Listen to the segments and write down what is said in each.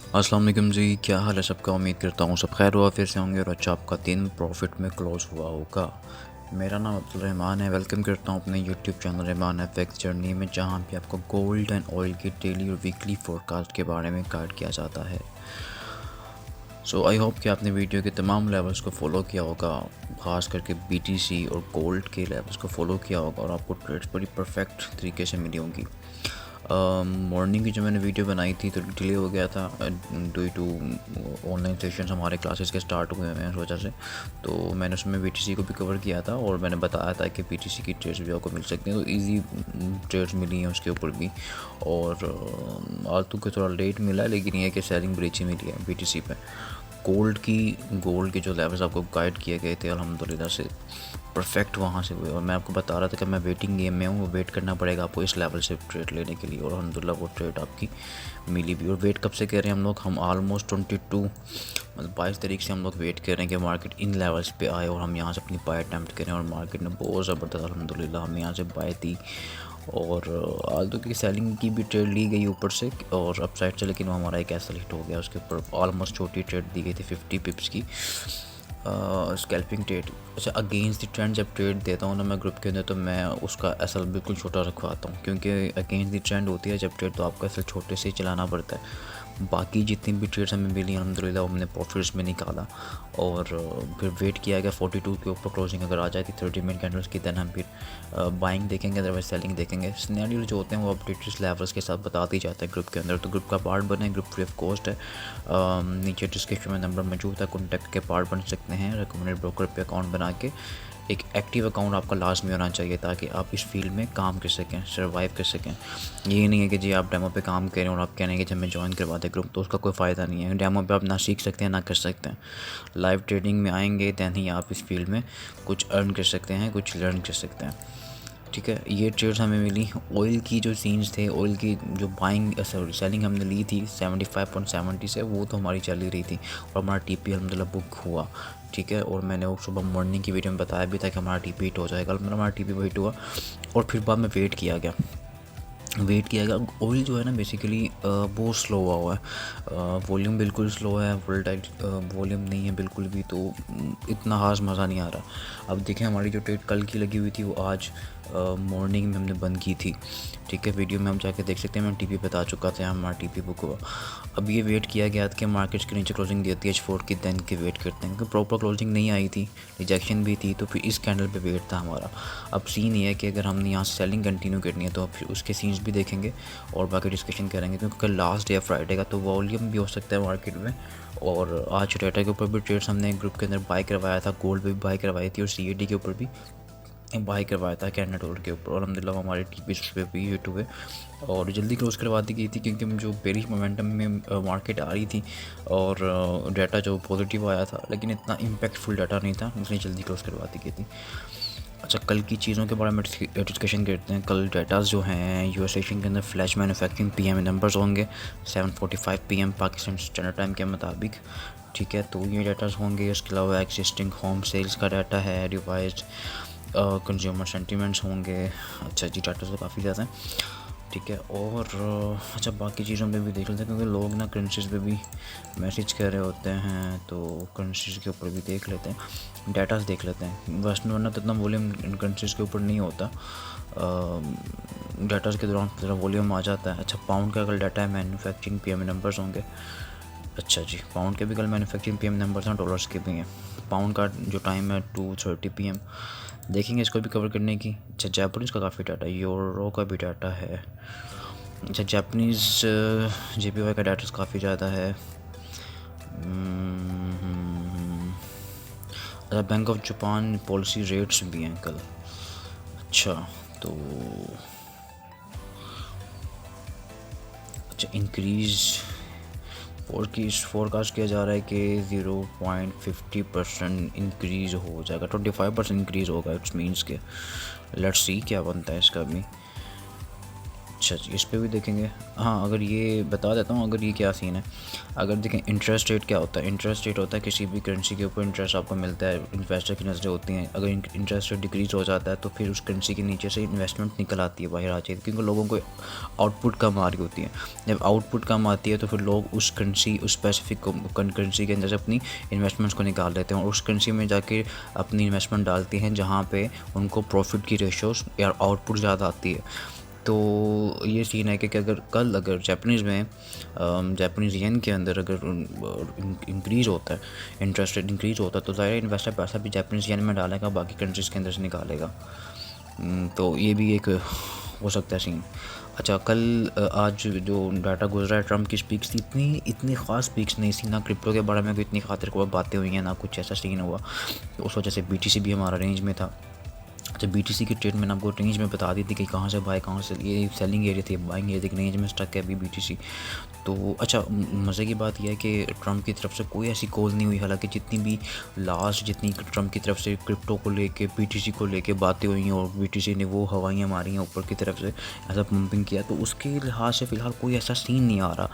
अस्सलाम वालेकुम जी, क्या हाल है सबका। उम्मीद करता हूँ सब खैर हुआ फिर से होंगे और अच्छा आपका दिन प्रॉफिट में क्लोज हुआ होगा। मेरा नाम अब्दुल रहमान है। वेलकम करता हूँ अपने YouTube channel Rahman FX journey में, जहाँ पे आपको गोल्ड एंड ऑयल के डेली और वीकली फोरकास्ट के बारे में गाइड किया जाता है। सो आई होप कि आपने वीडियो के तमाम लेवल्स को फॉलो किया होगा, ख़ास करके बीटीसी और गोल्ड के लेवल्स को फॉलो किया होगा और आपको ट्रेड्स बड़ी परफेक्ट तरीके से मिली होंगी। मॉर्निंग की जो मैंने वीडियो बनाई थी तो डिले हो गया था ड्यू टू ऑनलाइन सेशंस हमारे क्लासेस के स्टार्ट हुए हैं इस वजह से। तो मैंने उसमें बीटीसी को भी कवर किया था और मैंने बताया था कि बीटीसी की ट्रेड्स भी आपको मिल सकती हैं, तो इजी ट्रेड्स मिली हैं उसके ऊपर भी। और आलतू के थोड़ा लेट मिला है, लेकिन ये कि सेलिंग बड़ी अच्छी मिली है बीटीसी पे। गोल्ड के जो लेवल्स आपको गाइड किए गए थे अल्हम्दुलिल्लाह से परफेक्ट वहाँ से हुए। और मैं आपको बता रहा था कि मैं वेटिंग गेम में हूँ, वो वेट करना पड़ेगा आपको इस लेवल से ट्रेड लेने के लिए, और अल्हम्दुलिल्लाह वो ट्रेड आपकी मिली भी। और वेट कब से कर रहे हैं हम लोग, हम ऑलमोस्ट 22 मतलब 22 तारीख से हम लोग वेट कर रहे हैं कि मार्केट इन लेवल्स पे आए और हम यहाँ से अपनी बाय अटैम्प्ट करें। और मार्केट ने बहुत ज़बरदस्त अल्हम्दुलिल्लाह हमें यहाँ से बाय दी। और आलतू की सेलिंग की भी ट्रेड ली गई ऊपर से और अपसाइड से, लेकिन वो हमारा एक ऐसा हिट हो गया, उसके ऊपर ऑलमोस्ट छोटी ट्रेड दी गई थी 50 पिप्स की स्कैल्पिंग ट्रेड। अच्छा, अगेंस्ट द ट्रेंड जब ट्रेड देता हूँ ना मैं ग्रुप के अंदर, तो मैं उसका एसल बिल्कुल छोटा रखवाता हूँ, क्योंकि अगेंस्ट द ट्रेंड होती है जब ट्रेड, तो आपको एसल छोटे से ही चलाना पड़ता है। बाकी जितनी भी ट्रेड्स हमें मिली अल्हम्दुलिल्लाह हमने प्रॉफिट्स में निकाला। और फिर वेट किया गया 42 के ऊपर क्लोजिंग अगर आ जाती 30 मिनट कैंडल्स की, देन हम फिर बाइंग देखेंगे, अदरवाइज सेलिंग देखेंगे। सिनेरियो जो होते हैं वो अपडेटेड लेवल्स के साथ बताते ही जाते हैं ग्रुप के अंदर। तो ग्रुप का पार्ट बने, ग्रुप फ्री ऑफ कॉस्ट है, नीचे डिस्क्रिप्शन में नंबर मौजूद है, कॉन्टैक्ट के पार्ट बन सकते हैं रिकमेंडेड ब्रोकर पे अकाउंट बना के। एक एक्टिव अकाउंट आपका लाजमी होना चाहिए ताकि आप इस फील्ड में काम कर सकें, सर्वाइव कर सकें। ये नहीं है कि जी आप डेमो पे काम करें और आप कहने कि जब मैं ज्वाइन करवा दें ग्रुप, तो उसका कोई फ़ायदा नहीं है। डेमो पे आप ना सीख सकते हैं ना कर सकते हैं। लाइव ट्रेडिंग में आएंगे दैन ही आप इस फील्ड में कुछ अर्न कर सकते हैं, कुछ लर्न कर सकते हैं। ठीक है, ये ट्रेड्स हमें मिली। ऑयल की जो सीन्स थे, ऑयल की जो बाइंग सॉरी सेलिंग हमने ली थी 75.70 से, वो तो हमारी चल ही रही थी और हमारा टीपी अल्हम्दुलिल्लाह बुक हुआ। ठीक है, और मैंने वो सुबह मॉर्निंग की वीडियो में बताया भी था कि हमारा टीपी हिट हो जाएगा, हमारा टीपी हिट हुआ। और फिर बाद में वेट किया गया। ऑयल जो है ना बेसिकली बहुत स्लो हुआ है, वॉल्यूम बिल्कुल स्लो है, वोल्टाइल वॉल्यूम नहीं है बिल्कुल भी, तो इतना खास मज़ा नहीं आ रहा। अब देखें हमारी जो ट्रेड कल की लगी हुई थी वो आज मॉर्निंग में हमने बंद की थी। ठीक है, वीडियो में हम जाके देख सकते हैं, मैं टीपी बता चुका था, हमारा टीपी बुक हुआ। अब ये वेट किया गया कि मार्केट्स के नीचे क्लोजिंग देती है H4 की, दैन के वेट करते हैं, क्योंकि प्रॉपर क्लोजिंग नहीं आई थी, रिजेक्शन भी थी, तो फिर इस कैंडल पे वेट था हमारा। अब सीन ये है कि अगर हमने यहाँ सेलिंग कंटिन्यू करनी है तो फिर उसके सीन्स भी देखेंगे और बाकी डिस्कशन करेंगे, क्योंकि कल लास्ट डे है फ्राइडे का, तो वॉल्यूम भी हो सकता है मार्केट में। और आज डेटा के ऊपर भी ट्रेड्स हमने ग्रुप के अंदर बाय करवाया था, गोल्ड पे भी बाय करवाई थी और CAD के ऊपर भी बाय करवाया था, कैनेडा डॉलर के ऊपर। और अल्हम्दुलिल्लाह हमारे टीपी पे भी हिट हुए और जल्दी क्लोज करवा दी गई थी, क्योंकि जो बेरिश मोमेंटम में मार्केट आ रही थी और डाटा जो पॉजिटिव आया था, लेकिन इतना इम्पैक्टफुल डाटा नहीं था, इसलिए जल्दी क्लोज करवा दी गई थी। अच्छा, कल की चीज़ों के बारे में डिस्कशन करते हैं। कल डाटाज जो हैं US सेशन के अंदर फ्लैश मैन्युफैक्चरिंग PM नंबर्स होंगे 7:45 PM पाकिस्तान स्टैंडर्ड टाइम के मुताबिक। ठीक है, तो ये डाटाज होंगे। इसके अलावा एग्जिस्टिंग होम सेल्स का डाटा है, रिवाइज कंज्यूमर सेंटिमेंट्स होंगे। अच्छा जी, डाटा तो काफ़ी ज़्यादा है। ठीक है, और अच्छा बाकी चीज़ों पे भी देख लेते हैं, क्योंकि लोग ना करेंसीज पे भी मैसेज कर रहे होते हैं, तो करेंसीज के ऊपर भी देख लेते हैं, डाटास देख लेते हैं। वेस्टर्न वरना तो इतना वॉल्यूम करेंसीज के ऊपर नहीं होता, डाटास के दौरान ज़रा वॉल्यूम आ जाता है। अच्छा, पाउंड का कल डाटा है, मैन्युफैक्चरिंग PM नंबर्स होंगे। अच्छा जी, पाउंड के भी कल मैन्युफैक्चरिंग PM नंबर्स हैं, डॉलर्स के भी हैं। पाउंड का जो टाइम है 2:30 PM, देखेंगे इसको भी कवर करने की। अच्छा, जापानीज़ का काफ़ी डाटा है, यूरो का भी डाटा है। अच्छा, जापानीज़ JPY का डाटा काफ़ी ज़्यादा है। अच्छा, bank of Japan policy rates भी हैं कल। अच्छा, तो अच्छा इंक्रीज़ फोरकास्ट किया जा रहा है कि 0.50% इंक्रीज़ हो जाएगा, 25% इंक्रीज़ होगा। इट्स मीन्स के लेट्स सी क्या बनता है इसका भी। अच्छा जी, इस पे भी देखेंगे। हाँ, अगर ये बता देता हूँ, अगर ये क्या सीन है। अगर देखें इंटरेस्ट रेट क्या होता है, इंटरेस्ट रेट होता है किसी भी करेंसी के ऊपर इंटरेस्ट आपको मिलता है, इन्वेस्टर की नज़रें होती हैं। अगर इंटरेस्ट रेट डिक्रीज़ हो जाता है तो फिर उस करेंसी के नीचे से इन्वेस्टमेंट निकल आती है, बाहर आ जाती है, क्योंकि लोगों को आउटपुट कम आ रही होती है। जब आउटपुट कम आती है तो फिर लोग उस करेंसी, उस स्पेसिफिक करेंसी के अंदर से अपनी इन्वेस्टमेंट्स को निकाल लेते हैं और उस करेंसी में जाके अपनी इन्वेस्टमेंट डालते हैं जहाँ पे उनको प्रॉफिट की रेशोज़ या आउटपुट ज़्यादा आती है। तो ये सीन है कि अगर जापानीज़ में जापानीज़ येन के अंदर अगर इंक्रीज़ होता है, इंटरेस्ट रेट इंक्रीज़ होता है, तो ज़ाहिर इन्वेस्टर पैसा भी जापानीज़ येन में डालेगा, बाकी कंट्रीज़ के अंदर से निकालेगा। तो ये भी एक हो सकता है सीन। अच्छा, कल आज जो डाटा गुजरा है, ट्रम्प की स्पीच थी, इतनी ख़ास स्पीच नहीं थी, ना क्रिप्टो के बारे में कोई इतनी खातिर को बातें हुई हैं, ना कुछ ऐसा सीन हुआ। तो उस वजह से BTC भी हमारा रेंज में था। अच्छा, BTC की ट्रेड मैंने आपको रेंज में बता दी थी कि कहाँ से बाय, कहाँ से, ये सेलिंग एरिया थी, बाइंग एरिया थी, रेंज में स्टक है अभी BTC। तो अच्छा, मज़े की बात यह है कि ट्रम्प की तरफ से कोई ऐसी कॉल नहीं हुई, हालांकि जितनी ट्रम्प की तरफ से क्रिप्टो को लेके, BTC को लेके बातें हुई हैं और BTC ने वो हवाइयाँ मारी हैं ऊपर की तरफ से, ऐसा पंपिंग किया, तो उसके लिहाज से फ़िलहाल कोई ऐसा सीन नहीं आ रहा,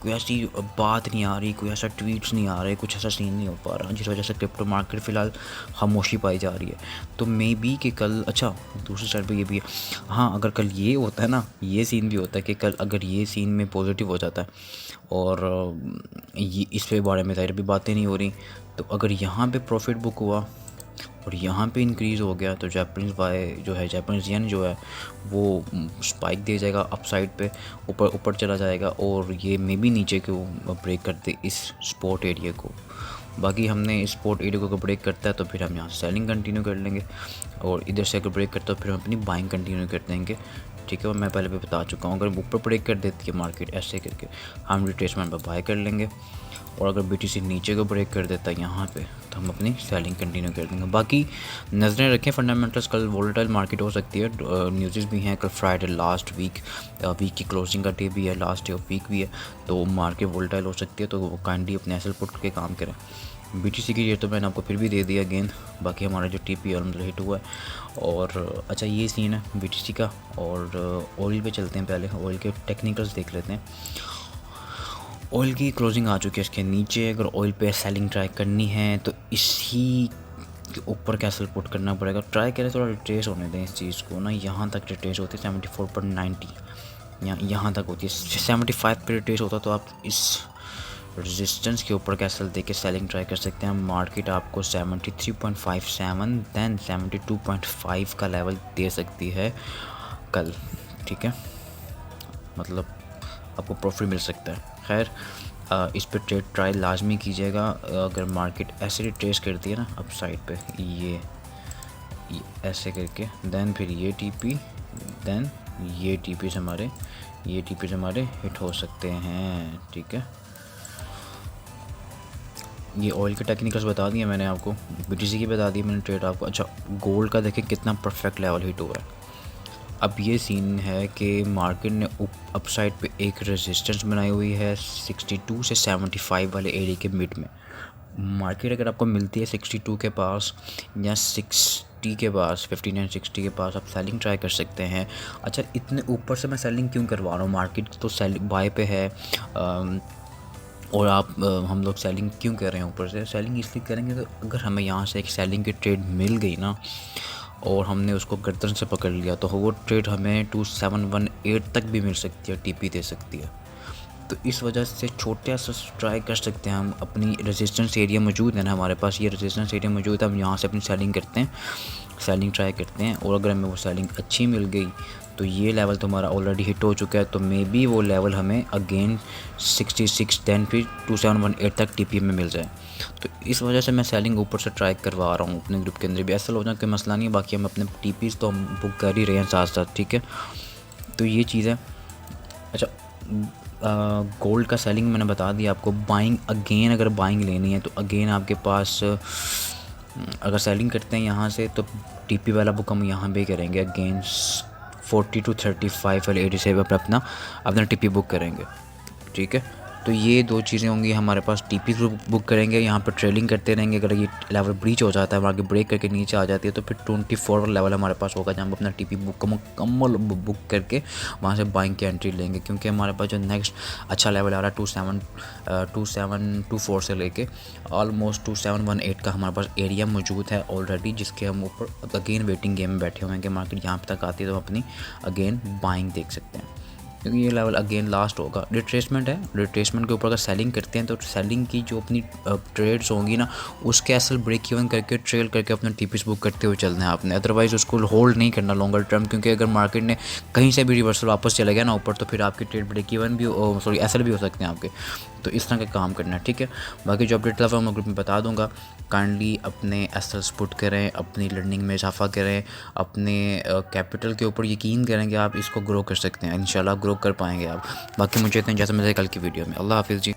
कोई ऐसी बात नहीं आ रही, कोई ऐसा ट्वीट्स नहीं आ रहे, कुछ ऐसा सीन नहीं हो पा रहा, जिस वजह से क्रिप्टो मार्केट फ़िलहाल खामोशी पाई जा रही है। तो मे बी कि कल, अच्छा दूसरी साइड पे ये भी है, हाँ अगर कल ये होता है ना, ये सीन भी होता है कि कल अगर ये सीन में पॉजिटिव हो जाता है और ये इस पे बारे में ज़ाहिर भी बातें नहीं हो रही, तो अगर यहाँ पे प्रॉफिट बुक हुआ और यहाँ पे इंक्रीज़ हो गया तो जापानीज़ येन जो है वो स्पाइक दे जाएगा अपसाइड पे, ऊपर चला जाएगा और ये मे बी नीचे को ब्रेक कर दे इस सपोर्ट एरिया को। बाकी हमने इस सपोर्ट एरिया को ब्रेक करता है तो फिर हम यहाँ से सेलिंग कंटिन्यू कर लेंगे, और इधर से अगर ब्रेक करता है तो फिर हम अपनी बाइंग कंटिन्यू कर देंगे। ठीक है, और मैं पहले भी बता चुका हूँ, अगर ऊपर ब्रेक कर देती है मार्केट ऐसे करके, हम रिट्रेसमेंट पर बाय कर लेंगे, और अगर BTC नीचे को ब्रेक कर देता है यहाँ पे तो हम अपनी सेलिंग कंटिन्यू कर देंगे। बाकी नज़रें रखें फंडामेंटल्स, कल वोलेटाइल मार्केट हो सकती है, न्यूज़ भी हैं, कल फ्राइडे लास्ट वीक की क्लोजिंग का डे भी है, लास्ट डे ऑफ वीक भी है, तो मार्केट वोलेटाइल हो सकती है, तो वो काइंडली अपने एसएल पुट के काम करें। BTC की रेट तो मैंने आपको फिर भी दे दिया अगेन, बाकी हमारा जो TP अलहमदुलिल्लाह हिट हुआ है। और अच्छा, ये सीन है BTC का। और ऑयल पे चलते हैं, पहले ऑयल के टेक्निकल्स देख लेते हैं। ऑयल की क्लोजिंग आ चुकी है इसके नीचे, अगर ऑयल पे सेलिंग ट्राई करनी है तो इसी के ऊपर कैसल पुट करना पड़ेगा। ट्राई करें थोड़ा रिट्रेस होने दें इस चीज़ को ना, यहाँ तक रिट्रेस होती है 74.90, यहाँ तक होती है। 75 पे रिट्रेस होता तो आप इस रेजिस्टेंस के ऊपर कैसल दे के सेलिंग ट्राई कर सकते हैं। मार्केट आपको 73.57 दैन 72.5 का लेवल दे सकती है कल। ठीक है, मतलब आपको प्रॉफिट मिल सकता है। खैर, इस पर ट्रेड ट्राई लाजमी कीजिएगा। अगर मार्केट ऐसे रिट्रेस करती है ना अप साइड पे, ये ऐसे करके, दैन फिर ये TP, दैन ये TP हमारे हिट हो सकते हैं। ठीक है, ये ऑयल के टेक्निकल्स बता दिए मैंने आपको, BTC की बता दी मैंने ट्रेड आपको। अच्छा, गोल्ड का देखें कितना परफेक्ट लेवल हिट हुआ है। अब ये सीन है कि मार्केट ने अपसाइड पे एक रेजिस्टेंस बनाई हुई है 62 से 75 वाले एरिया के मिड में। मार्केट अगर आपको मिलती है 62 के पास या 60 के पास, 59-60 के पास, आप सेलिंग ट्राई कर सकते हैं। अच्छा, इतने ऊपर से मैं सेलिंग क्यों करवा रहा हूँ, मार्केट तो सेलिंग बाय पे है, और हम लोग सेलिंग क्यों कर रहे हैं ऊपर से? सेलिंग इसलिए करेंगे कि अगर हमें यहाँ से एक सेलिंग की ट्रेड मिल गई ना और हमने उसको गर्दन से पकड़ लिया तो वो ट्रेड हमें 2718 तक भी मिल सकती है, TP दे सकती है। तो इस वजह से छोटे सा ट्राई कर सकते हैं हम। अपनी रेजिस्टेंस एरिया मौजूद है ना हमारे पास, ये रेजिस्टेंस एरिया मौजूद है, हम यहाँ से अपनी सेलिंग ट्राई करते हैं, और अगर हमें वो सेलिंग अच्छी मिल गई तो ये लेवल तो हमारा ऑलरेडी हिट हो चुका है, तो मे बी वो लेवल हमें अगेन 66 दैन फिर 2718 तक TP में मिल जाए। तो इस वजह से मैं सेलिंग ऊपर से ट्राई करवा रहा हूँ अपने ग्रुप के अंदर भी। ऐसा हो जाए कोई मसला नहीं है, बाकी हम अपने TPs तो हम बुक कर ही रहे हैं साथ साथ। ठीक है, तो ये चीज़ है। अच्छा, गोल्ड का सेलिंग मैंने बता दिया आपको। बाइंग अगेन, अगर बाइंग लेनी है तो अगेन आपके पास, अगर सेलिंग करते हैं यहाँ से तो TP वाला बुक हम यहाँ पे करेंगे अगेन 40 to 35 वाले एरिया से अपना TP बुक करेंगे। ठीक है, तो ये 2 चीज़ें होंगी हमारे पास। टीपी बुक करेंगे, यहाँ पर ट्रेलिंग करते रहेंगे। अगर ये लेवल ब्रीच हो जाता है, मार्केट ब्रेक करके नीचे आ जाती है, तो फिर 24 लेवल हमारे पास होगा जहाँ हम अपना टीपी बुक मुकम्मल बुक करके वहाँ से बाइंग की एंट्री लेंगे। क्योंकि हमारे पास जो नेक्स्ट अच्छा लेवल आ रहा है 2724 से लेके ऑलमोस्ट 2718 का हमारे पास एरिया मौजूद है ऑलरेडी, जिसके हम ऊपर अगेन वेटिंग गेम में बैठे हुए हैं कि मार्केट यहाँ तक आती है तो हम अपनी अगेन बाइंग देख सकते हैं। क्योंकि ये लेवल अगेन लास्ट होगा। रिट्रेसमेंट है, रिट्रेसमेंट के ऊपर अगर सेलिंग करते हैं तो सेलिंग की जो अपनी ट्रेड्स होंगी ना, उसके असल ब्रेक इवन करके ट्रेल करके अपना टीपीस बुक करते हुए चलना है आपने। अदरवाइज़ उसको होल्ड नहीं करना लॉन्गर टर्म, क्योंकि अगर मार्केट ने कहीं से भी रिवर्सल वापस चला गया ना ऊपर, तो फिर आपकी ट्रेड ब्रेक इवन भी सॉरी एसएल भी हो सकते हैं आपके। तो इस तरह का काम करना है, ठीक है। बाकी जो अपडेट था मैं ग्रुप में बता दूंगा। काइंडली अपने एसएल्स पुट करें, अपनी लर्निंग में इजाफा करें, अपने कैपिटल के ऊपर यकीन करें कि आप इसको ग्रो कर सकते हैं। इंशाल्लाह ग्रो कर पाएंगे आप। बाकी मुझे इतना इजाज़त मिलेगी कल की वीडियो में। अल्लाह हाफिज़ जी।